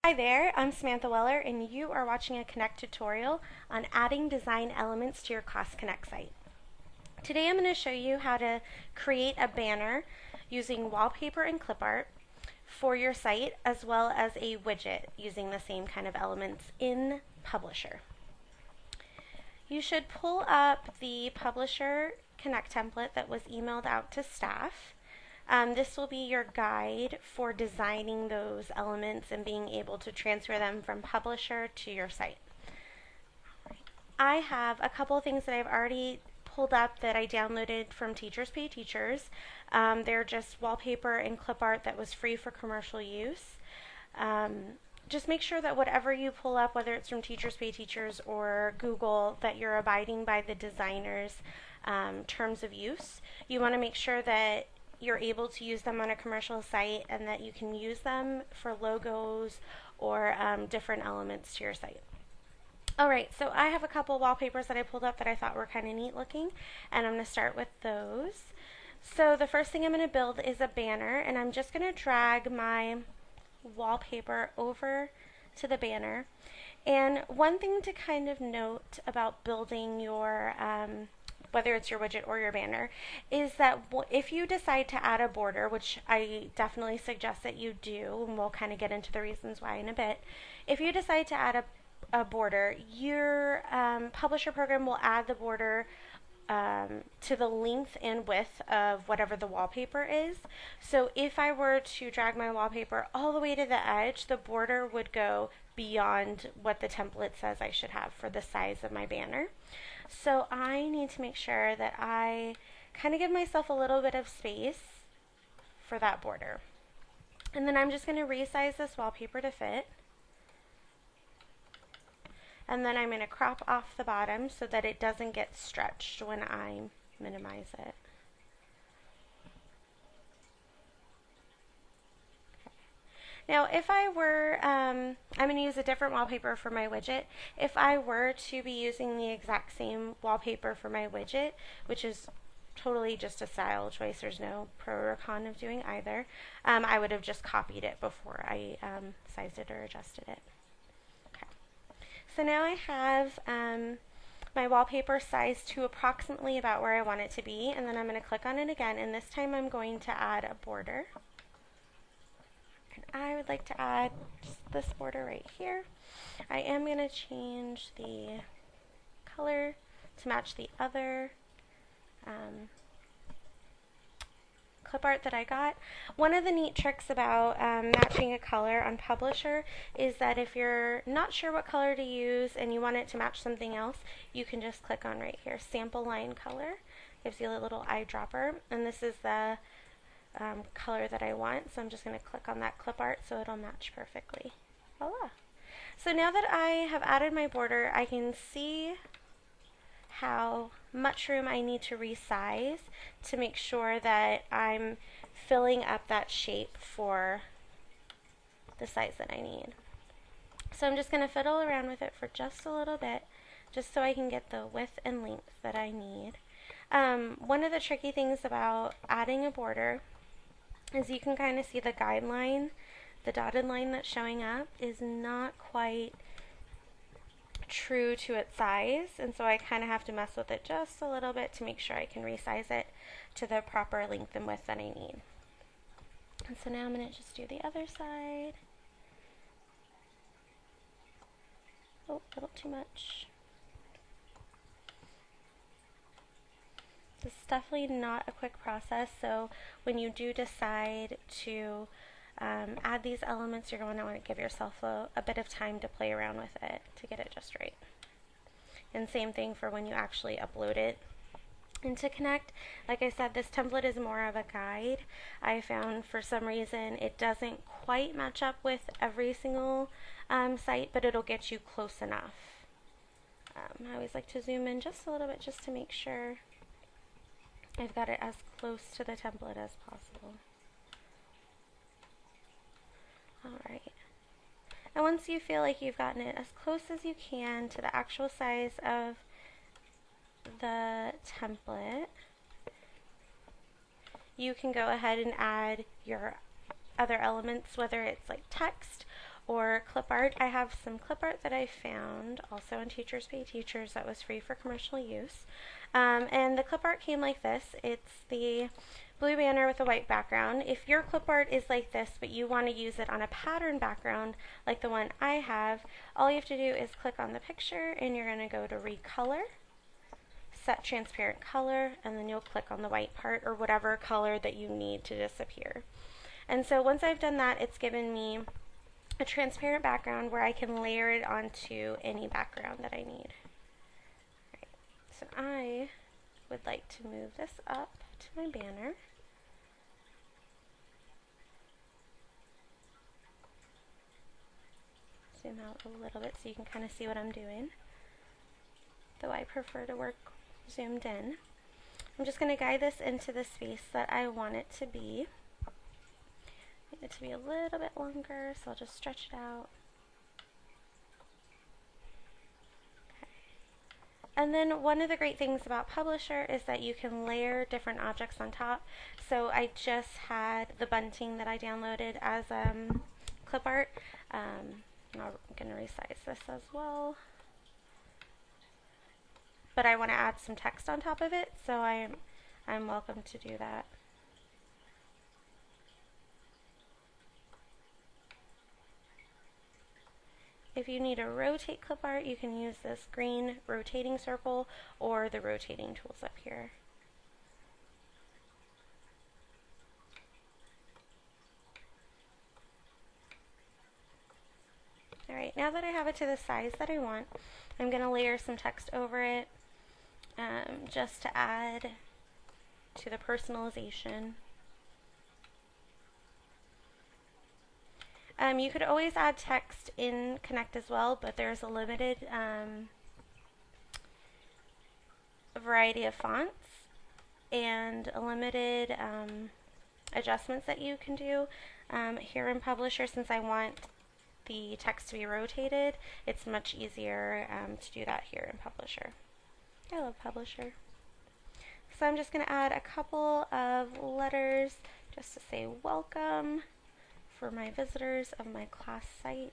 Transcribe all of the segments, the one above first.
Hi there, I'm Samantha Weller, and you are watching a Connect tutorial on adding design elements to your Class Connect site. Today I'm going to show you how to create a banner using wallpaper and clip art for your site, as well as a widget using the same kind of elements in Publisher. You should pull up the Publisher Connect template that was emailed out to staff. This will be your guide for designing those elements and being able to transfer them from Publisher to your site. I have a couple of things that I've already pulled up that I downloaded from Teachers Pay Teachers. They're just wallpaper and clip art that was free for commercial use. Just make sure that whatever you pull up, whether it's from Teachers Pay Teachers or Google, that you're abiding by the designer's terms of use. You want to make sure that you're able to use them on a commercial site and that you can use them for logos or different elements to your site. Alright, so I have a couple wallpapers that I pulled up that I thought were kind of neat looking, and I'm going to start with those. So the first thing I'm going to build is a banner, and I'm just going to drag my wallpaper over to the banner. And one thing to kind of note about building your whether it's your widget or your banner, is that if you decide to add a border, which I definitely suggest that you do, and we'll kind of get into the reasons why in a bit, if you decide to add a border, your Publisher program will add the border to the length and width of whatever the wallpaper is. So if I were to drag my wallpaper all the way to the edge, the border would go beyond what the template says I should have for the size of my banner. So I need to make sure that I kind of give myself a little bit of space for that border. And then I'm just going to resize this wallpaper to fit. And then I'm going to crop off the bottom so that it doesn't get stretched when I minimize it. Now, if I were, I'm going to use a different wallpaper for my widget. If I were to be using the exact same wallpaper for my widget, which is totally just a style choice, there's no pro or con of doing either, I would have just copied it before I sized it or adjusted it. Okay. So now I have my wallpaper sized to approximately about where I want it to be, and then I'm going to click on it again, and this time I'm going to add a border. I would like to add just this border right here. I am going to change the color to match the other clip art that I got. One of the neat tricks about matching a color on Publisher is that if you're not sure what color to use and you want it to match something else, you can just click on right here, sample line color. Gives you a little eyedropper, and this is the color that I want, so I'm just going to click on that clip art so it'll match perfectly. Voila! So now that I have added my border, I can see how much room I need to resize to make sure that I'm filling up that shape for the size that I need. So I'm just going to fiddle around with it for just a little bit, just so I can get the width and length that I need. One of the tricky things about adding a border is you can kind of see the guideline, the dotted line that's showing up is not quite true to its size, and so I kind of have to mess with it just a little bit to make sure I can resize it to the proper length and width that I need. And so now I'm going to just do the other side. Oh, a little too much. This is definitely not a quick process, so when you do decide to add these elements, you're going to want to give yourself a bit of time to play around with it to get it just right. And same thing for when you actually upload it into Connect. Like I said, this template is more of a guide. I found for some reason it doesn't quite match up with every single site, but it'll get you close enough. I always like to zoom in just a little bit just to make sure I've got it as close to the template as possible. Alright. And once you feel like you've gotten it as close as you can to the actual size of the template, you can go ahead and add your other elements, whether it's like text or clip art. I have some clip art that I found also on Teachers Pay Teachers that was free for commercial use. And the clip art came like this. It's the blue banner with a white background. If your clip art is like this, but you want to use it on a pattern background like the one I have, all you have to do is click on the picture and you're going to go to recolor, set transparent color, and then you'll click on the white part or whatever color that you need to disappear. And so once I've done that, it's given me a transparent background where I can layer it onto any background that I need. Right. So I would like to move this up to my banner. Zoom out a little bit so you can kind of see what I'm doing, though I prefer to work zoomed in. I'm just going to guide this into the space that I want it to be. I need it to be a little bit longer, so I'll just stretch it out. Okay. And then one of the great things about Publisher is that you can layer different objects on top. So I just had the bunting that I downloaded as clip art. I'm going to resize this as well. But I want to add some text on top of it, so I'm welcome to do that. If you need to rotate clip art, you can use this green rotating circle or the rotating tools up here. Alright, now that I have it to the size that I want, I'm going to layer some text over it just to add to the personalization. You could always add text in Connect as well, but there's a limited variety of fonts and a limited adjustments that you can do. Here in Publisher, since I want the text to be rotated, it's much easier to do that here in Publisher. I love Publisher. So I'm just going to add a couple of letters just to say welcome for my visitors of my class site.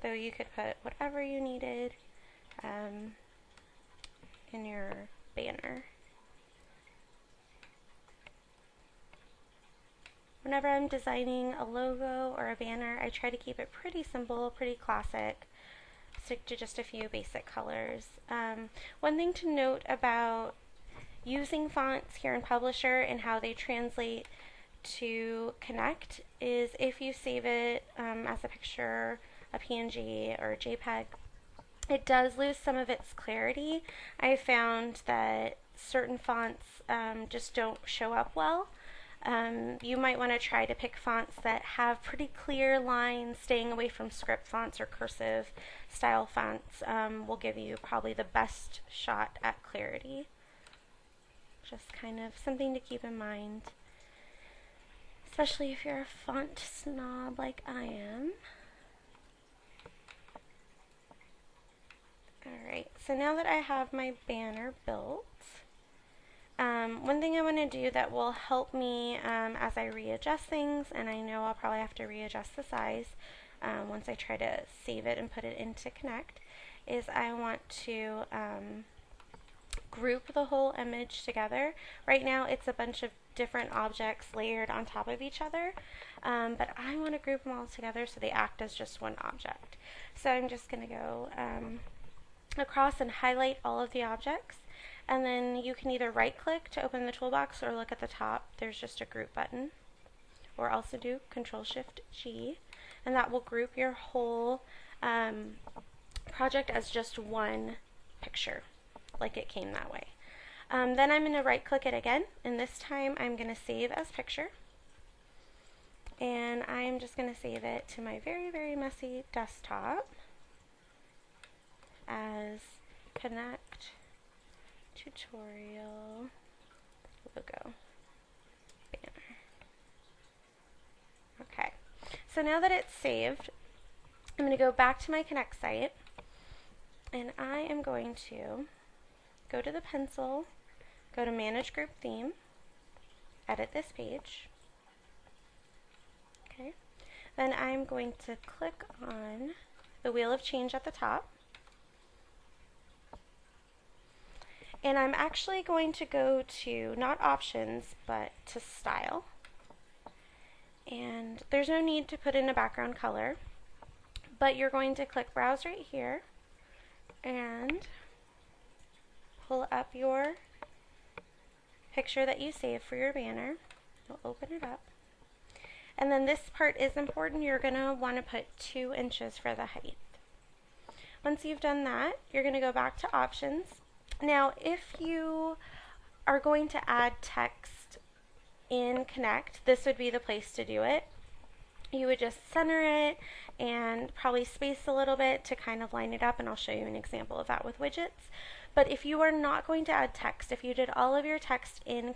Though you could put whatever you needed in your banner. Whenever I'm designing a logo or a banner, I try to keep it pretty simple, pretty classic, stick to just a few basic colors. One thing to note about using fonts here in Publisher and how they translate to Connect is if you save it as a picture, a PNG, or a JPEG, it does lose some of its clarity. I found that certain fonts just don't show up well. You might want to try to pick fonts that have pretty clear lines. Staying away from script fonts or cursive style fonts will give you probably the best shot at clarity. Just kind of something to keep in mind, especially if you're a font snob like I am. Alright, so now that I have my banner built, one thing I want to do that will help me as I readjust things, and I know I'll probably have to readjust the size once I try to save it and put it into Connect, is I want to group the whole image together. Right now it's a bunch of different objects layered on top of each other, but I want to group them all together so they act as just one object. So I'm just going to go across and highlight all of the objects, and then you can either right click to open the toolbox or look at the top, there's just a group button, or also do Control-Shift-G, and that will group your whole project as just one picture, like it came that way. Then I'm going to right click it again, and this time I'm going to save as picture, and I'm just going to save it to my very, very messy desktop as Connect Tutorial Logo Banner. Okay, so now that it's saved, I'm going to go back to my Connect site, And I am going to go to the pencil, go to Manage Group Theme, edit this page. Okay. Then I'm going to click on the wheel of change at the top. And I'm actually going to go to not options, but to style. And there's no need to put in a background color, but you're going to click browse right here and pull up your picture that you saved for your banner. You'll open it up. And then this part is important. You're going to want to put 2 inches for the height. Once you've done that, you're going to go back to options. Now, if you are going to add text in Connect, this would be the place to do it. You would just center it and probably space a little bit to kind of line it up, and I'll show you an example of that with widgets. But if you are not going to add text, if you did all of your text in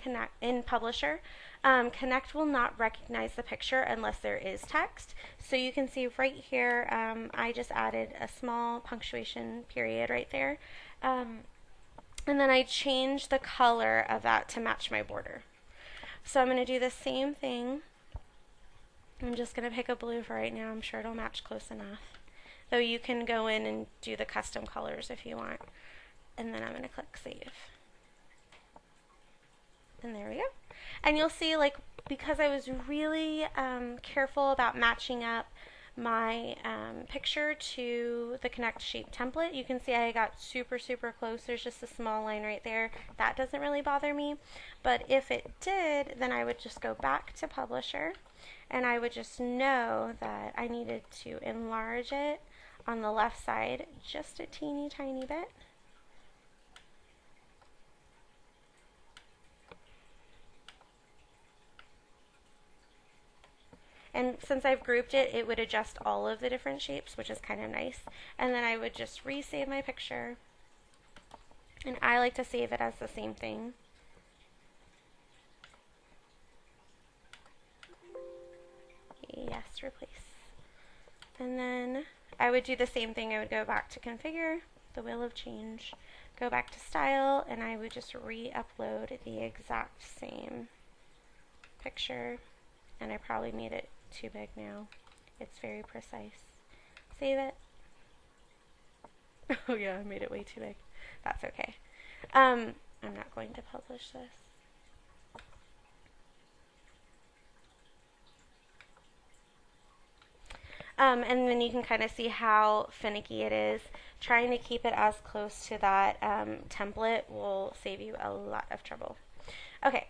Publisher, Connect will not recognize the picture unless there is text. So you can see right here, I just added a small punctuation period right there. And then I changed the color of that to match my border. So I'm going to do the same thing. I'm just going to pick a blue for right now. I'm sure it'll match close enough. Though you can go in and do the custom colors if you want. And then I'm going to click Save. And there we go. And you'll see, like, because I was really careful about matching up my picture to the Connect shape template, you can see I got super close. There's just a small line right there. That doesn't really bother me. But if it did, then I would just go back to Publisher, and I would just know that I needed to enlarge it on the left side just a teeny tiny bit. And since I've grouped it, it would adjust all of the different shapes, which is kind of nice. And then I would just resave my picture. And I like to save it as the same thing. Yes, replace. And then I would do the same thing. I would go back to Configure, the wheel of change, go back to Style, and I would just re-upload the exact same picture. And I probably made it too big now. It's very precise. Save it. Oh yeah, I made it way too big. That's okay. I'm not going to publish this. And then you can kind of see how finicky it is. Trying to keep it as close to that template will save you a lot of trouble. Okay,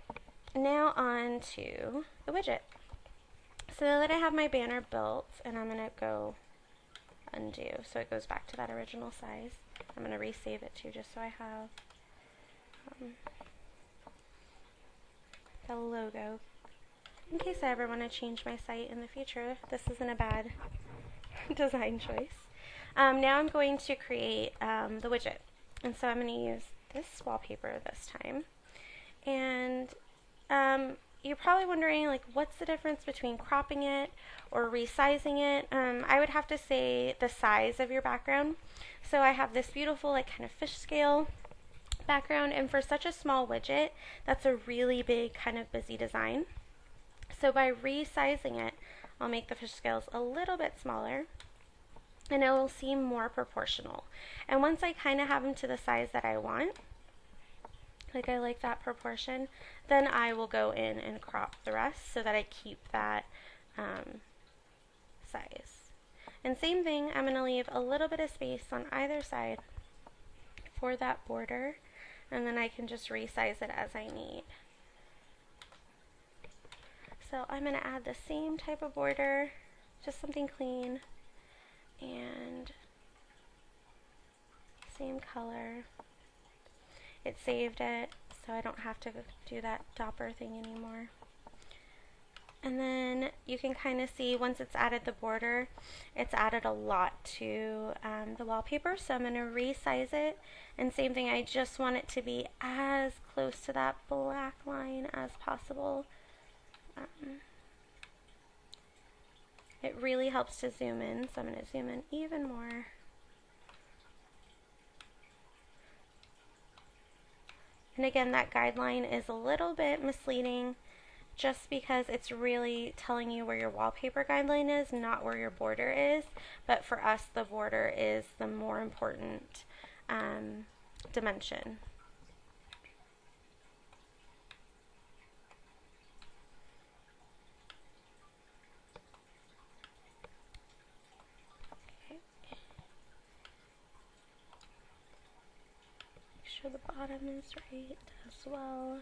now on to the widget. So now that I have my banner built, and I'm going to go undo so it goes back to that original size. I'm going to resave it too, just so I have the logo. In case I ever want to change my site in the future, this isn't a bad design choice. Now I'm going to create the widget. And so I'm going to use this wallpaper this time. And you're probably wondering, like, what's the difference between cropping it or resizing it? I would have to say the size of your background. So I have this beautiful, like, kind of fish scale background, and for such a small widget, that's a really big, kind of busy design. So by resizing it, I'll make the fish scales a little bit smaller, and it will seem more proportional. And once I kind of have them to the size that I want, like I like that proportion, then I will go in and crop the rest so that I keep that size. And same thing, I'm going to leave a little bit of space on either side for that border, and then I can just resize it as I need. So I'm going to add the same type of border, just something clean, and same color. It saved it, so I don't have to do that dopper thing anymore. And then you can kind of see once it's added the border, it's added a lot to the wallpaper. So I'm going to resize it, and same thing, I just want it to be as close to that black line as possible. It really helps to zoom in, so I'm going to zoom in even more. And again, that guideline is a little bit misleading just because it's really telling you where your wallpaper guideline is, not where your border is. But for us, the border is the more important dimension. Okay. Make sure the bottom is right as well.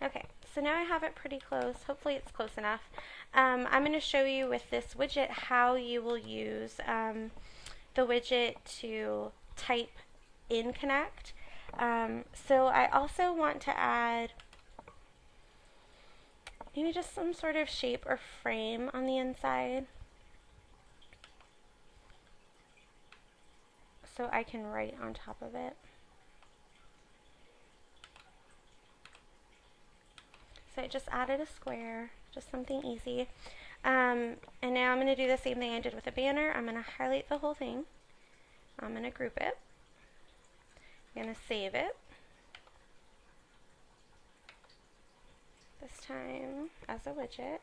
Okay, so now I have it pretty close. Hopefully it's close enough. I'm going to show you with this widget how you will use the widget to type in Connect. So I also want to add maybe just some sort of shape or frame on the inside so I can write on top of it. So I just added a square, just something easy. And now I'm going to do the same thing I did with a banner. I'm going to highlight the whole thing. I'm going to group it. I'm going to save it. This time as a widget.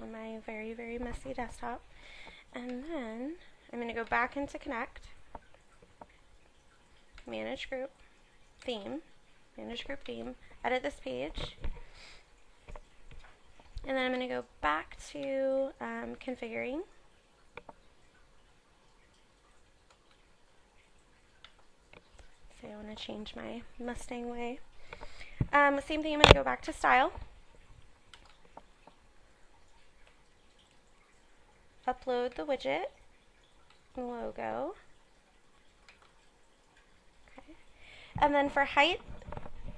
On my very, very messy desktop. And then I'm going to go back into Connect, Manage Group, Theme, Manage Group Theme, edit this page, and then I'm going to go back to Configuring, so I want to change my Mustang way. Same thing, I'm going to go back to Style, upload the widget, logo, okay. And then for height,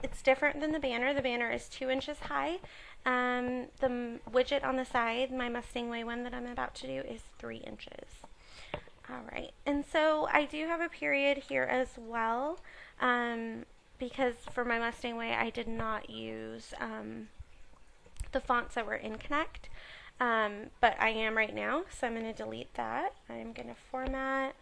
it's different than the banner. The banner is 2 inches high. The widget on the side, my Mustang Way one that I'm about to do, is 3 inches. Alright, and so I do have a period here as well, because for my Mustang Way I did not use the fonts that were in Connect. But I am right now, so I'm going to delete that. I'm going to format,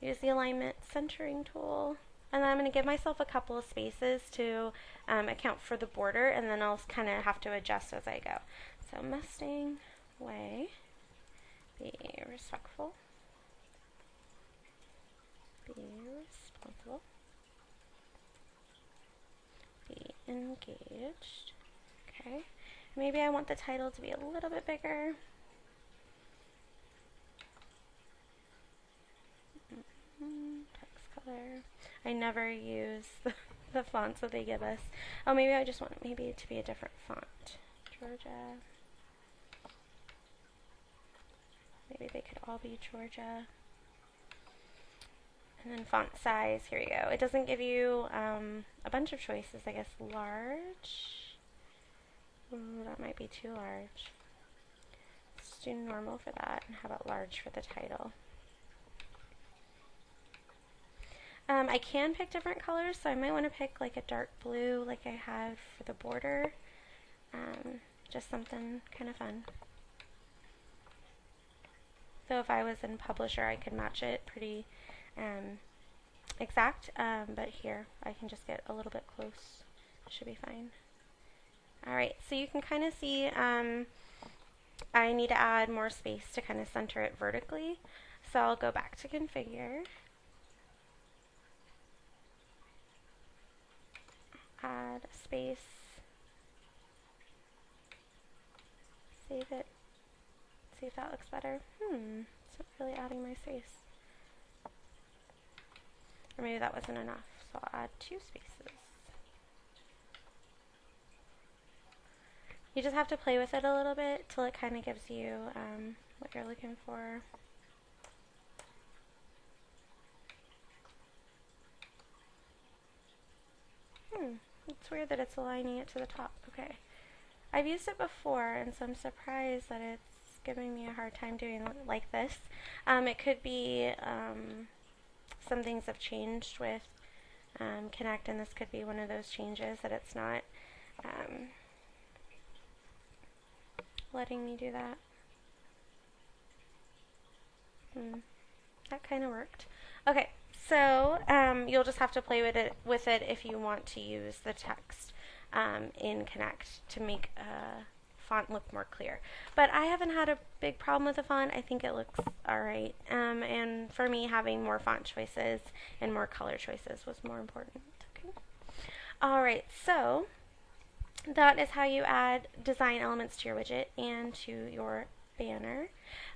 use the alignment centering tool, and then I'm going to give myself a couple of spaces to account for the border, and then I'll kind of have to adjust as I go. So Mustang Way, be respectful, be responsible, be engaged, okay. Maybe I want the title to be a little bit bigger. Text color. I never use the fonts that they give us. Oh, maybe I just want maybe to be a different font. Georgia. Maybe they could all be Georgia. And then font size, here we go. It doesn't give you a bunch of choices. I guess large. Ooh, that might be too large. Let's do normal for that, and how about large for the title? I can pick different colors, so I might want to pick like a dark blue like I have for the border. Just something kind of fun. So if I was in Publisher, I could match it pretty exact, but here I can just get a little bit close. Should be fine. Alright, so you can kind of see I need to add more space to kind of center it vertically. So I'll go back to Configure, add space, save it, see if that looks better. It's not really adding my space. Or maybe that wasn't enough, so I'll add 2 spaces. You just have to play with it a little bit till it kind of gives you what you're looking for. It's weird that it's aligning it to the top. Okay. I've used it before, and so I'm surprised that it's giving me a hard time doing it like this. It could be some things have changed with Connect, and this could be one of those changes that it's not letting me do that. That kind of worked. Okay, so you'll just have to play with it if you want to use the text in Connect to make font look more clear. But I haven't had a big problem with the font. I think it looks alright. And for me, having more font choices and more color choices was more important. Okay. Alright, so that is how you add design elements to your widget and to your banner.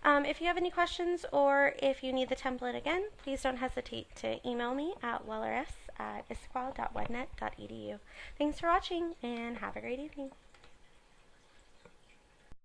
If you have any questions or if you need the template again, please don't hesitate to email me at wellers@issaquah.wednet.edu. Thanks for watching and have a great evening.